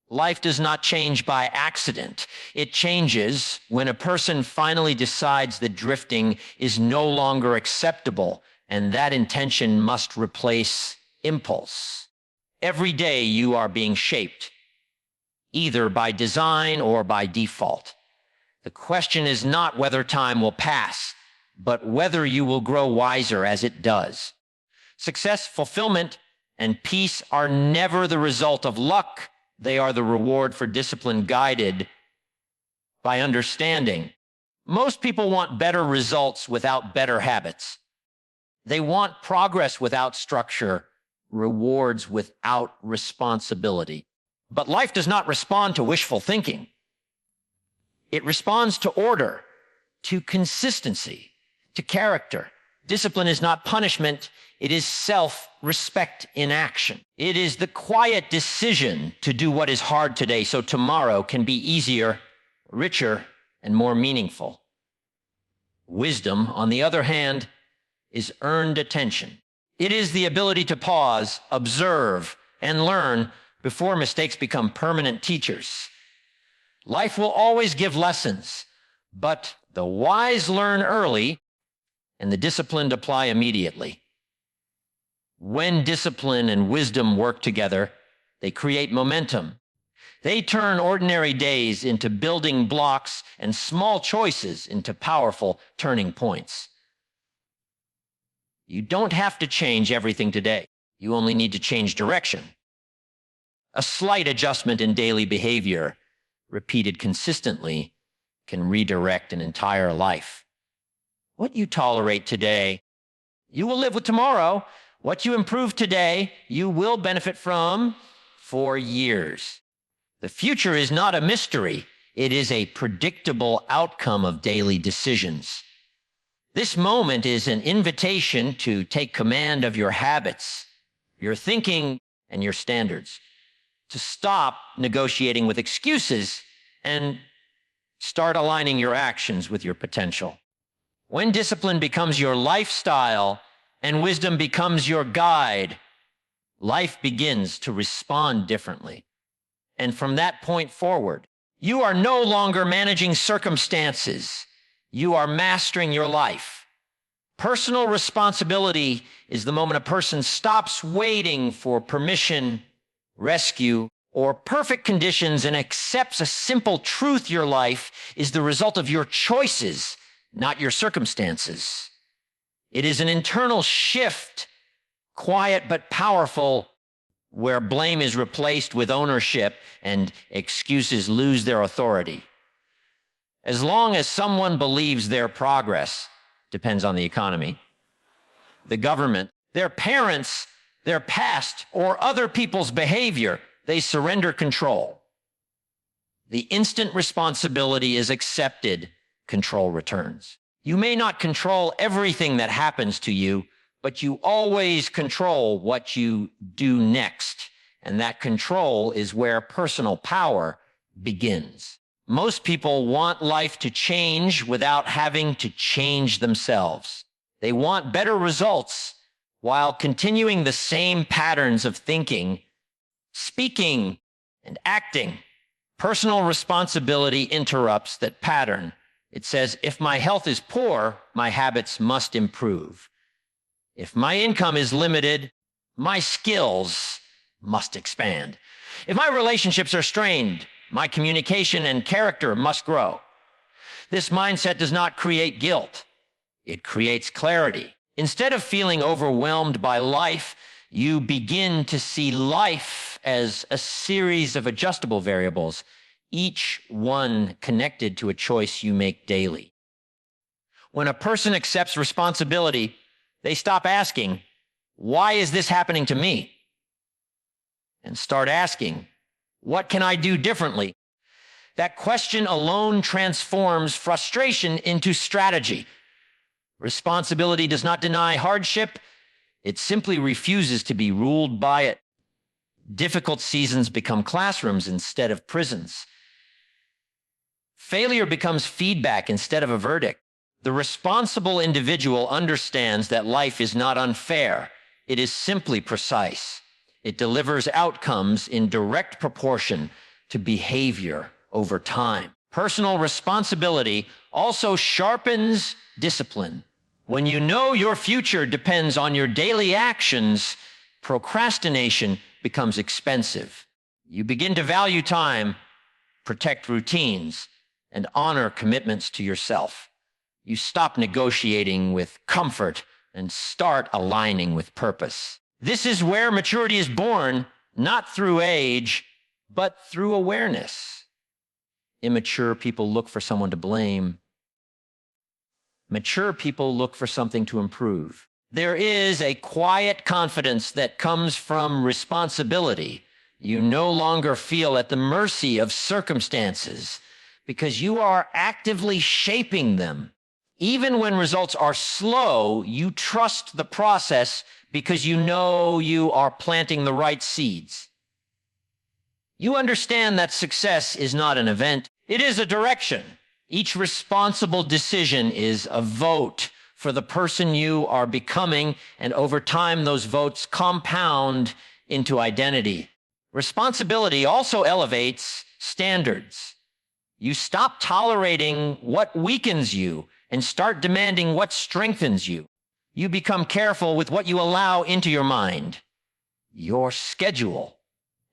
Life does not change by accident. It changes when a person finally decides that drifting is no longer acceptable, and that intention must replace impulse. Every day you are being shaped, either by design or by default. The question is not whether time will pass, but whether you will grow wiser as it does. Success, fulfillment, and peace are never the result of luck. They are the reward for discipline guided by understanding. Most people want better results without better habits. They want progress without structure, rewards without responsibility. But life does not respond to wishful thinking. It responds to order, to consistency, to character. Discipline is not punishment. It is self-respect in action. It is the quiet decision to do what is hard today so tomorrow can be easier, richer, and more meaningful. Wisdom, on the other hand, is earned attention. It is the ability to pause, observe, and learn before mistakes become permanent teachers. Life will always give lessons, but the wise learn early and the disciplined apply immediately. When discipline and wisdom work together, they create momentum. They turn ordinary days into building blocks and small choices into powerful turning points. You don't have to change everything today. You only need to change direction. A slight adjustment in daily behavior, repeated consistently, can redirect an entire life. What you tolerate today, you will live with tomorrow. What you improve today, you will benefit from for years. The future is not a mystery. It is a predictable outcome of daily decisions. This moment is an invitation to take command of your habits, your thinking, and your standards. To stop negotiating with excuses and start aligning your actions with your potential. When discipline becomes your lifestyle and wisdom becomes your guide, life begins to respond differently. And from that point forward, you are no longer managing circumstances. You are mastering your life. Personal responsibility is the moment a person stops waiting for permission, rescue, or perfect conditions and accepts a simple truth: your life is the result of your choices, not your circumstances. It is an internal shift, quiet but powerful, where blame is replaced with ownership and excuses lose their authority. As long as someone believes their progress depends on the economy, the government, their parents, their past, or other people's behavior, they surrender control. The instant responsibility is accepted, control returns. You may not control everything that happens to you, but you always control what you do next. And that control is where personal power begins. Most people want life to change without having to change themselves. They want better results while continuing the same patterns of thinking, speaking, and acting. Personal responsibility interrupts that pattern. It says, if my health is poor, my habits must improve. If my income is limited, my skills must expand. If my relationships are strained, my communication and character must grow. This mindset does not create guilt. It creates clarity. Instead of feeling overwhelmed by life, you begin to see life as a series of adjustable variables, each one connected to a choice you make daily. When a person accepts responsibility, they stop asking, why is this happening to me? And start asking, what can I do differently? That question alone transforms frustration into strategy. Responsibility does not deny hardship. It simply refuses to be ruled by it. Difficult seasons become classrooms instead of prisons. Failure becomes feedback instead of a verdict. The responsible individual understands that life is not unfair. It is simply precise. It delivers outcomes in direct proportion to behavior over time. Personal responsibility also sharpens discipline. When you know your future depends on your daily actions, procrastination becomes expensive. You begin to value time, protect routines, and honor commitments to yourself. You stop negotiating with comfort and start aligning with purpose. This is where maturity is born, not through age, but through awareness. Immature people look for someone to blame. Mature people look for something to improve. There is a quiet confidence that comes from responsibility. You no longer feel at the mercy of circumstances because you are actively shaping them. Even when results are slow, you trust the process because you know you are planting the right seeds. You understand that success is not an event, it is a direction. Each responsible decision is a vote for the person you are becoming, and over time, those votes compound into identity. Responsibility also elevates standards. You stop tolerating what weakens you and start demanding what strengthens you. You become careful with what you allow into your mind, your schedule,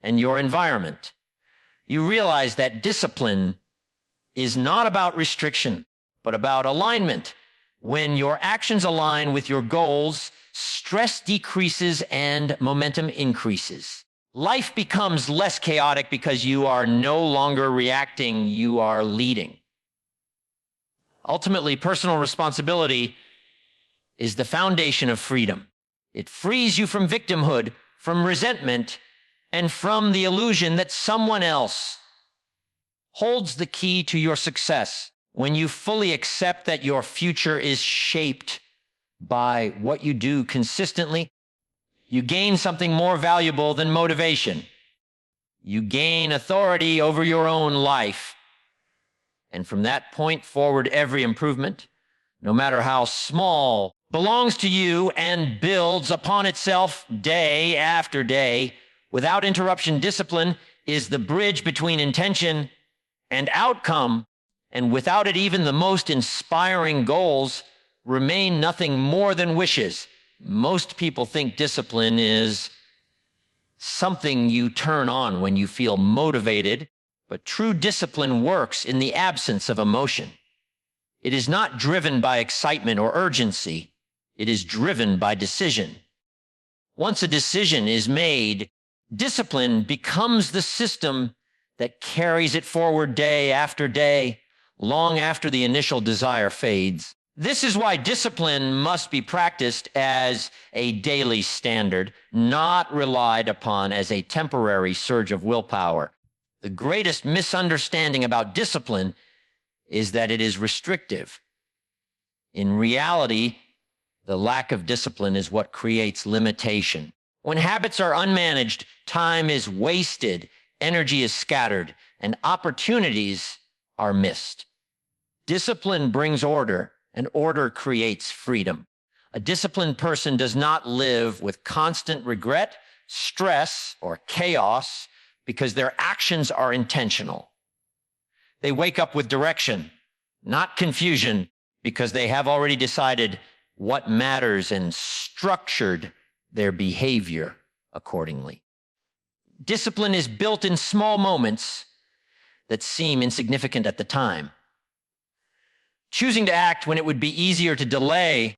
and your environment. You realize that discipline is not about restriction, but about alignment. When your actions align with your goals, stress decreases and momentum increases. Life becomes less chaotic because you are no longer reacting, you are leading. Ultimately, personal responsibility is the foundation of freedom. It frees you from victimhood, from resentment, and from the illusion that someone else holds the key to your success. When you fully accept that your future is shaped by what you do consistently, you gain something more valuable than motivation. You gain authority over your own life. And from that point forward, every improvement, no matter how small, belongs to you and builds upon itself day after day. Without interruption, discipline is the bridge between intention and outcome. And without it, even the most inspiring goals remain nothing more than wishes. Most people think discipline is something you turn on when you feel motivated, but true discipline works in the absence of emotion. It is not driven by excitement or urgency. It is driven by decision. Once a decision is made, discipline becomes the system that carries it forward day after day, long after the initial desire fades. This is why discipline must be practiced as a daily standard, not relied upon as a temporary surge of willpower. The greatest misunderstanding about discipline is that it is restrictive. In reality, the lack of discipline is what creates limitation. When habits are unmanaged, time is wasted, energy is scattered, and opportunities are missed. Discipline brings order, and order creates freedom. A disciplined person does not live with constant regret, stress, or chaos because their actions are intentional. They wake up with direction, not confusion, because they have already decided what matters and structured their behavior accordingly. Discipline is built in small moments that seem insignificant at the time. Choosing to act when it would be easier to delay,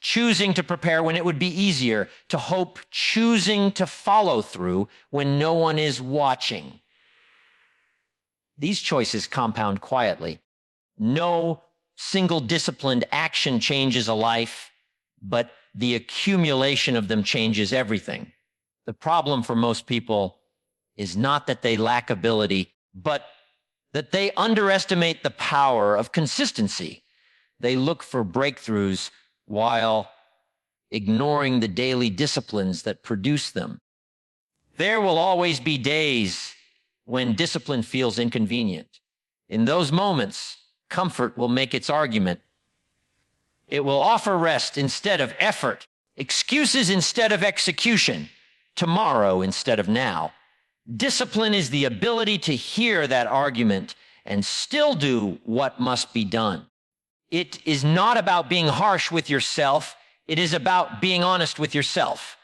choosing to prepare when it would be easier to hope, choosing to follow through when no one is watching. These choices compound quietly. No single disciplined action changes a life, but the accumulation of them changes everything. The problem for most people is not that they lack ability, but that they underestimate the power of consistency. They look for breakthroughs while ignoring the daily disciplines that produce them. There will always be days when discipline feels inconvenient. In those moments, comfort will make its argument. It will offer rest instead of effort, excuses instead of execution, tomorrow instead of now. Discipline is the ability to hear that argument and still do what must be done. It is not about being harsh with yourself. It is about being honest with yourself.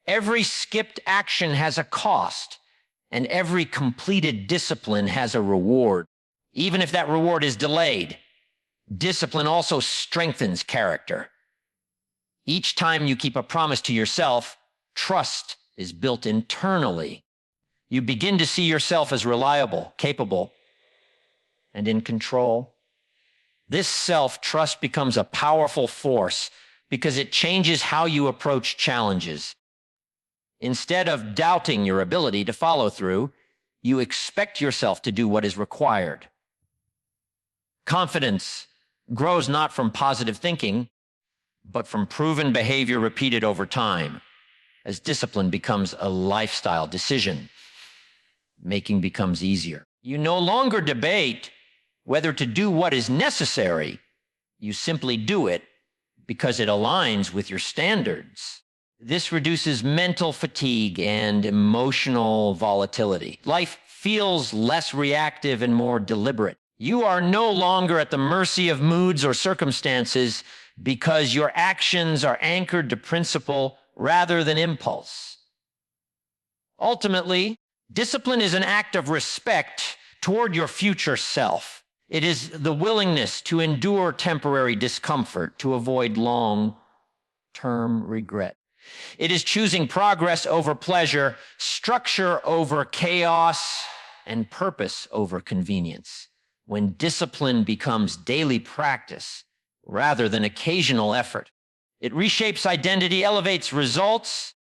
Every skipped action has a cost, and every completed discipline has a reward. Even if that reward is delayed, discipline also strengthens character. Each time you keep a promise to yourself, trust is built internally. You begin to see yourself as reliable, capable, and in control. This self-trust becomes a powerful force because it changes how you approach challenges. Instead of doubting your ability to follow through, you expect yourself to do what is required. Confidence grows not from positive thinking, but from proven behavior repeated over time. As discipline becomes a lifestyle decision, making becomes easier. You no longer debate whether to do what is necessary. You simply do it because it aligns with your standards. This reduces mental fatigue and emotional volatility. Life feels less reactive and more deliberate. You are no longer at the mercy of moods or circumstances because your actions are anchored to principle rather than impulse. Ultimately, discipline is an act of respect toward your future self. It is the willingness to endure temporary discomfort to avoid long-term regret. It is choosing progress over pleasure, structure over chaos, and purpose over convenience. When discipline becomes daily practice rather than occasional effort, it reshapes identity, elevates results,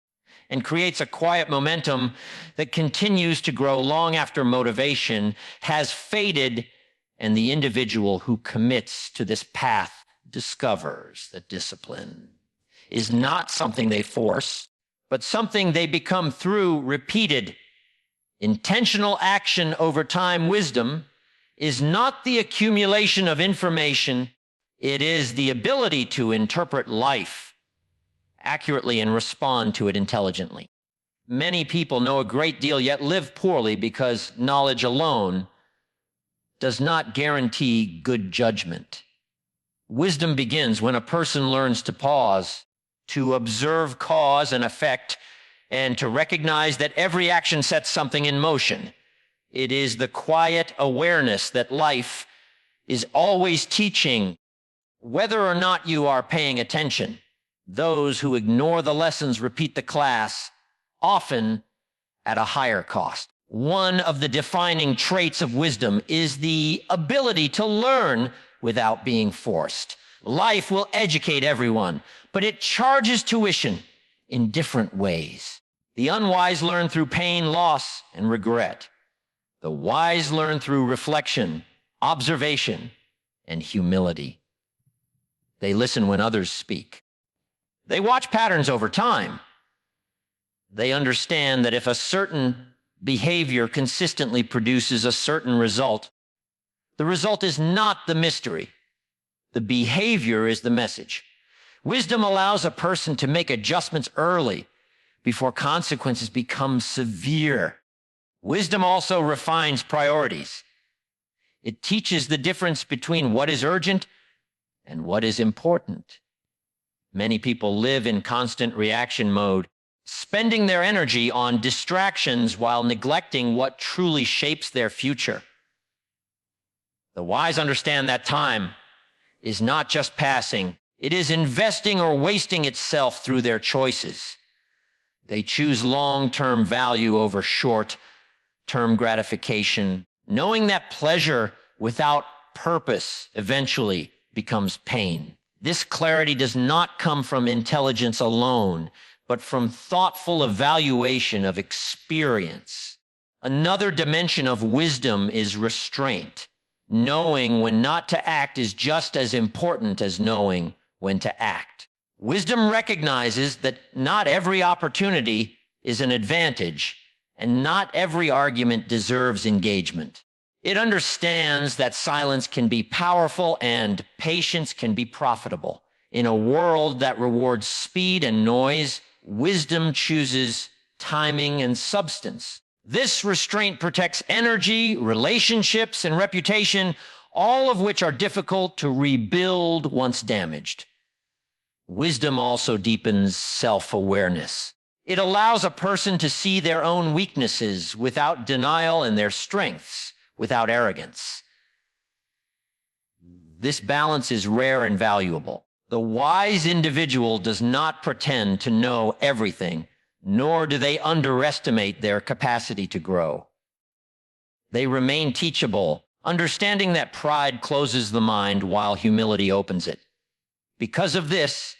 and creates a quiet momentum that continues to grow long after motivation has faded, and the individual who commits to this path discovers that discipline is not something they force, but something they become through repeated, intentional action over time. Wisdom is not the accumulation of information. It is the ability to interpret life accurately and respond to it intelligently. Many people know a great deal yet live poorly because knowledge alone does not guarantee good judgment. Wisdom begins when a person learns to pause, to observe cause and effect, and to recognize that every action sets something in motion. It is the quiet awareness that life is always teaching, whether or not you are paying attention. Those who ignore the lessons repeat the class, often at a higher cost. One of the defining traits of wisdom is the ability to learn without being forced. Life will educate everyone, but it charges tuition in different ways. The unwise learn through pain, loss, and regret. The wise learn through reflection, observation, and humility. They listen when others speak. They watch patterns over time. They understand that if a certain behavior consistently produces a certain result, the result is not the mystery. The behavior is the message. Wisdom allows a person to make adjustments early before consequences become severe. Wisdom also refines priorities. It teaches the difference between what is urgent and what is important. Many people live in constant reaction mode, spending their energy on distractions while neglecting what truly shapes their future. The wise understand that time is not just passing. It is investing or wasting itself through their choices. They choose long-term value over short-term gratification, knowing that pleasure without purpose eventually becomes pain. This clarity does not come from intelligence alone, but from thoughtful evaluation of experience. Another dimension of wisdom is restraint. Knowing when not to act is just as important as knowing when to act. Wisdom recognizes that not every opportunity is an advantage, and not every argument deserves engagement. It understands that silence can be powerful and patience can be profitable. In a world that rewards speed and noise, wisdom chooses timing, and substance. This restraint protects energy, relationships, and reputation, all of which are difficult to rebuild once damaged. Wisdom also deepens self-awareness. It allows a person to see their own weaknesses without denial and their strengths without arrogance. This balance is rare and valuable. The wise individual does not pretend to know everything, nor do they underestimate their capacity to grow. They remain teachable, understanding that pride closes the mind while humility opens it. Because of this,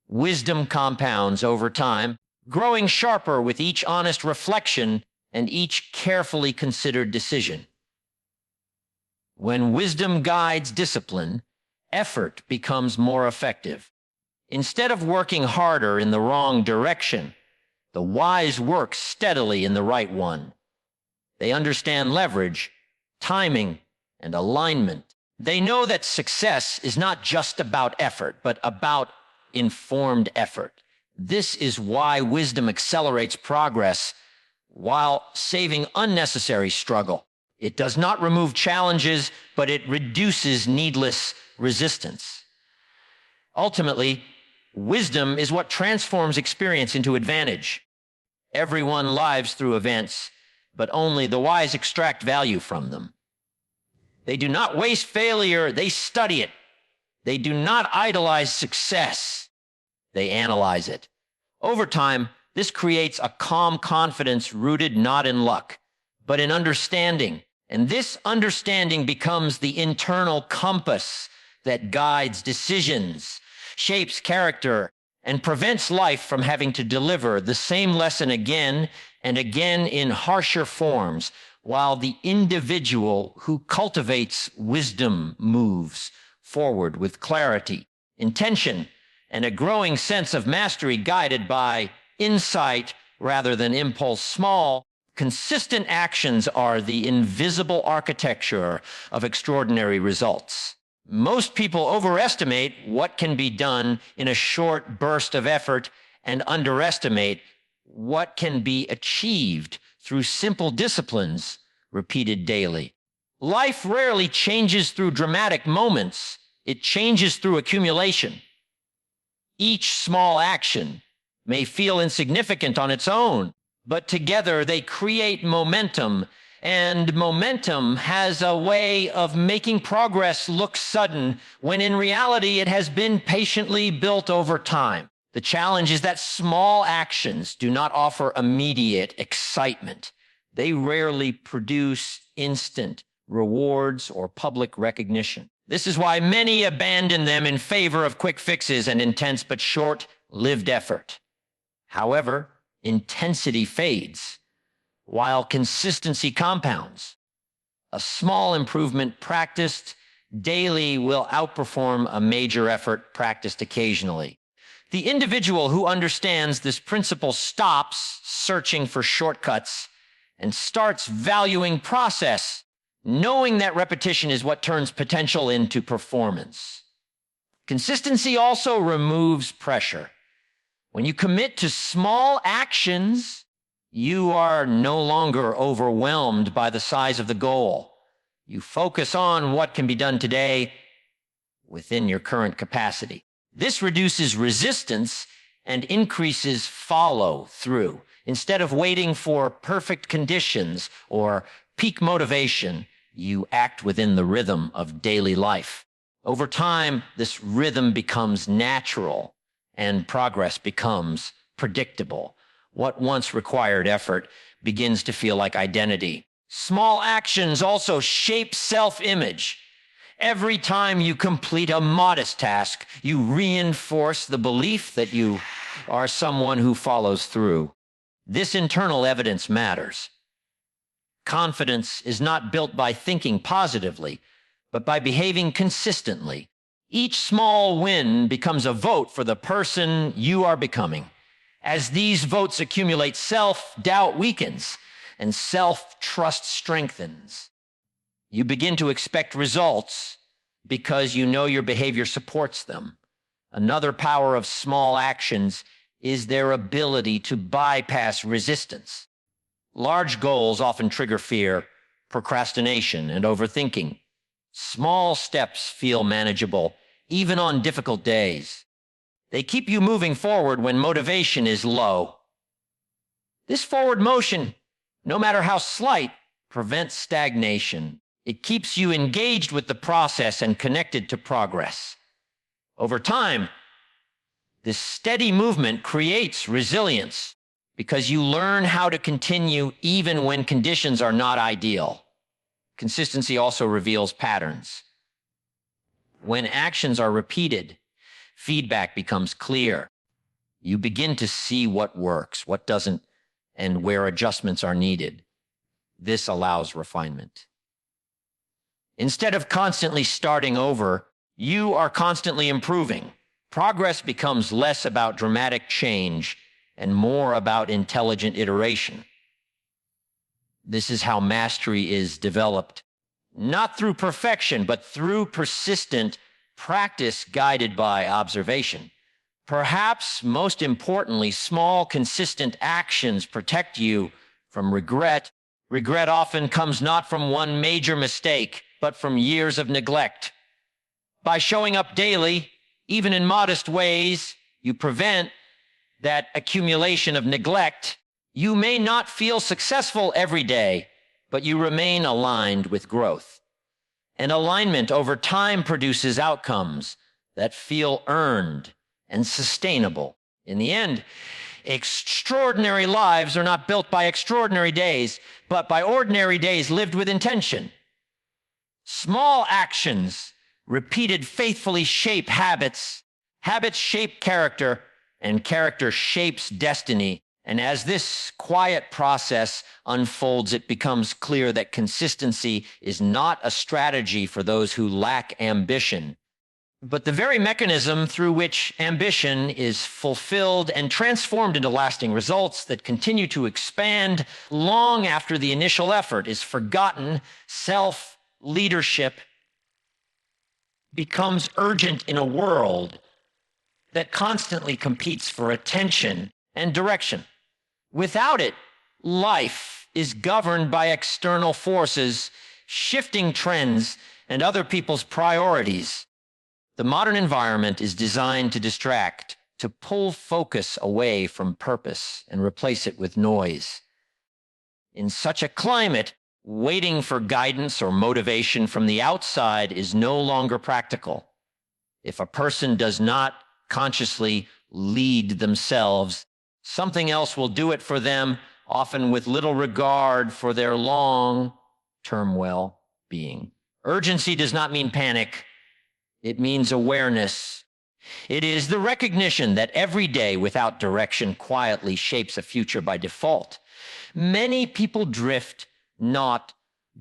wisdom compounds over time, growing sharper with each honest reflection and each carefully considered decision. When wisdom guides discipline, effort becomes more effective. Instead of working harder in the wrong direction, the wise work steadily in the right one. They understand leverage, timing, and alignment. They know that success is not just about effort, but about informed effort. This is why wisdom accelerates progress while saving unnecessary struggle. It does not remove challenges, but it reduces needless resistance. Ultimately, wisdom is what transforms experience into advantage. Everyone lives through events, but only the wise extract value from them. They do not waste failure, they study it. They do not idolize success, they analyze it. Over time, this creates a calm confidence rooted not in luck, but in understanding. And this understanding becomes the internal compass that guides decisions, shapes character, and prevents life from having to deliver the same lesson again and again in harsher forms, while the individual who cultivates wisdom moves forward with clarity, intention, and a growing sense of mastery guided by insight rather than impulse. Small, consistent actions are the invisible architecture of extraordinary results. Most people overestimate what can be done in a short burst of effort and underestimate what can be achieved through simple disciplines repeated daily. Life rarely changes through dramatic moments. It changes through accumulation. Each small action may feel insignificant on its own, but together they create momentum, and momentum has a way of making progress look sudden when in reality it has been patiently built over time. The challenge is that small actions do not offer immediate excitement. They rarely produce instant rewards or public recognition. This is why many abandon them in favor of quick fixes and intense but short-lived effort. However, intensity fades, while consistency compounds. A small improvement practiced daily will outperform a major effort practiced occasionally. The individual who understands this principle stops searching for shortcuts and starts valuing process, knowing that repetition is what turns potential into performance. Consistency also removes pressure. When you commit to small actions, you are no longer overwhelmed by the size of the goal. You focus on what can be done today within your current capacity. This reduces resistance and increases follow-through. Instead of waiting for perfect conditions or peak motivation, you act within the rhythm of daily life. Over time, this rhythm becomes natural and progress becomes predictable. What once required effort begins to feel like identity. Small actions also shape self-image. Every time you complete a modest task, you reinforce the belief that you are someone who follows through. This internal evidence matters. Confidence is not built by thinking positively, but by behaving consistently. Each small win becomes a vote for the person you are becoming. As these votes accumulate, self-doubt weakens and self-trust strengthens. You begin to expect results because you know your behavior supports them. Another power of small actions is their ability to bypass resistance. Large goals often trigger fear, procrastination, and overthinking. Small steps feel manageable, even on difficult days. They keep you moving forward when motivation is low. This forward motion, no matter how slight, prevents stagnation. It keeps you engaged with the process and connected to progress. Over time, this steady movement creates resilience because you learn how to continue even when conditions are not ideal. Consistency also reveals patterns. When actions are repeated, feedback becomes clear. You begin to see what works, what doesn't, and where adjustments are needed. This allows refinement. Instead of constantly starting over, you are constantly improving. Progress becomes less about dramatic change and more about intelligent iteration. This is how mastery is developed, not through perfection, but through persistent practice guided by observation. Perhaps most importantly, small, consistent actions protect you from regret. Regret often comes not from one major mistake, but from years of neglect. By showing up daily, even in modest ways, you prevent that accumulation of neglect. You may not feel successful every day, but you remain aligned with growth. And alignment over time produces outcomes that feel earned and sustainable. In the end, extraordinary lives are not built by extraordinary days, but by ordinary days lived with intention. Small actions repeated faithfully shape habits. Habits shape character, and character shapes destiny. And as this quiet process unfolds, it becomes clear that consistency is not a strategy for those who lack ambition, but the very mechanism through which ambition is fulfilled and transformed into lasting results that continue to expand long after the initial effort is forgotten. Self-leadership becomes urgent in a world that constantly competes for attention and direction. Without it, life is governed by external forces, shifting trends, and other people's priorities. The modern environment is designed to distract, to pull focus away from purpose and replace it with noise. In such a climate, waiting for guidance or motivation from the outside is no longer practical. If a person does not consciously lead themselves, something else will do it for them, often with little regard for their long-term well-being. Urgency does not mean panic. It means awareness. It is the recognition that every day without direction quietly shapes a future by default. Many people drift not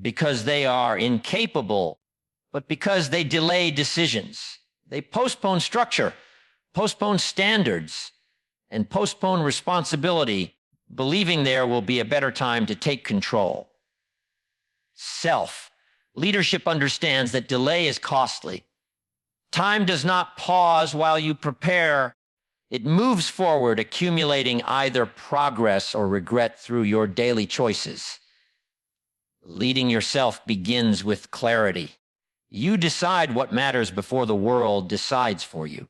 because they are incapable, but because they delay decisions. They postpone structure, postpone standards, and postpone responsibility, believing there will be a better time to take control. Leadership understands that delay is costly. Time does not pause while you prepare. It moves forward, accumulating either progress or regret through your daily choices. Leading yourself begins with clarity. You decide what matters before the world decides for you.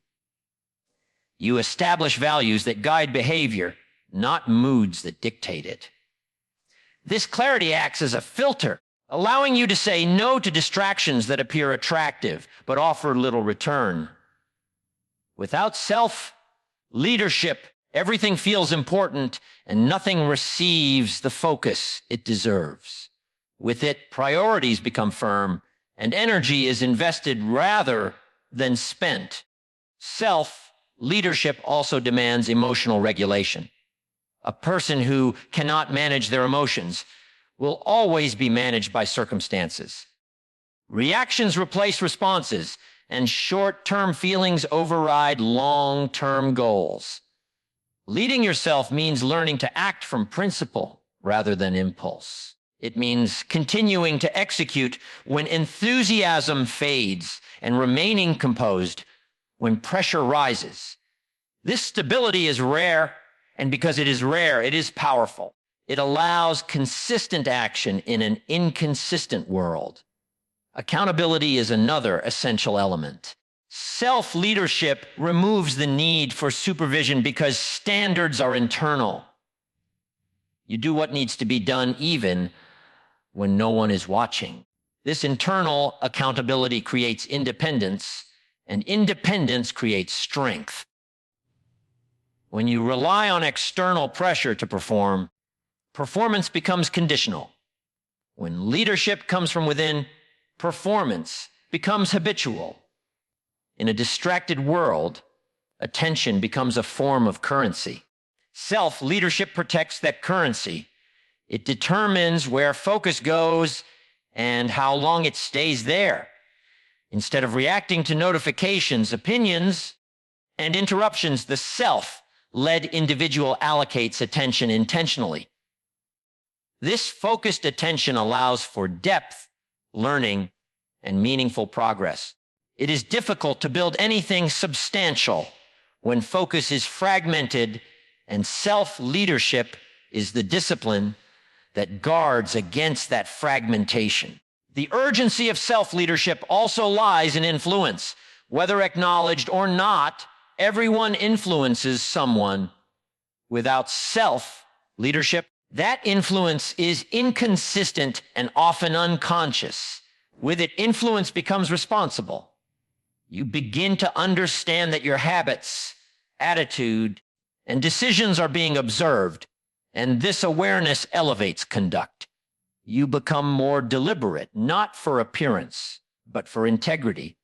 You establish values that guide behavior, not moods that dictate it. This clarity acts as a filter, allowing you to say no to distractions that appear attractive but offer little return. Without self-leadership, everything feels important and nothing receives the focus it deserves. With it, priorities become firm and energy is invested rather than spent. Self-leadership also demands emotional regulation. A person who cannot manage their emotions will always be managed by circumstances. Reactions replace responses, and short-term feelings override long-term goals. Leading yourself means learning to act from principle rather than impulse. It means continuing to execute when enthusiasm fades and remaining composed when pressure rises. This stability is rare, and because it is rare, it is powerful. It allows consistent action in an inconsistent world. Accountability is another essential element. Self-leadership removes the need for supervision because standards are internal. You do what needs to be done even when no one is watching. This internal accountability creates independence, and independence creates strength. When you rely on external pressure to perform, performance becomes conditional. When leadership comes from within, performance becomes habitual. In a distracted world, attention becomes a form of currency. Self-leadership protects that currency. It determines where focus goes and how long it stays there. Instead of reacting to notifications, opinions, and interruptions, the self-led individual allocates attention intentionally. This focused attention allows for depth, learning, and meaningful progress. It is difficult to build anything substantial when focus is fragmented, and self-leadership is the discipline that guards against that fragmentation. The urgency of self-leadership also lies in influence. Whether acknowledged or not, everyone influences someone. Without self-leadership, that influence is inconsistent and often unconscious. With it, influence becomes responsible. You begin to understand that your habits, attitude, and decisions are being observed, and this awareness elevates conduct. You become more deliberate, not for appearance, but for integrity.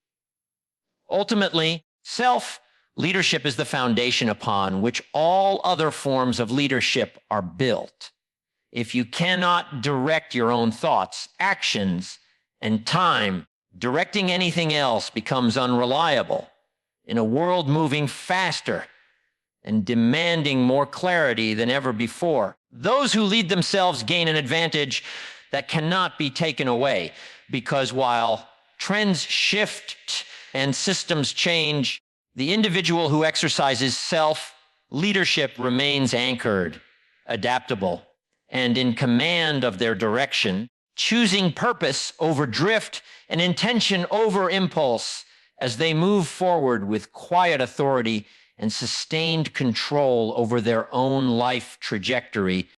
Ultimately, self-leadership is the foundation upon which all other forms of leadership are built. If you cannot direct your own thoughts, actions, and time, directing anything else becomes unreliable. In a world moving faster and demanding more clarity than ever before, those who lead themselves gain an advantage that cannot be taken away, because while trends shift and systems change, the individual who exercises self-leadership remains anchored, adaptable, and in command of their direction, choosing purpose over drift and intention over impulse as they move forward with quiet authority and sustained control over their own life trajectory.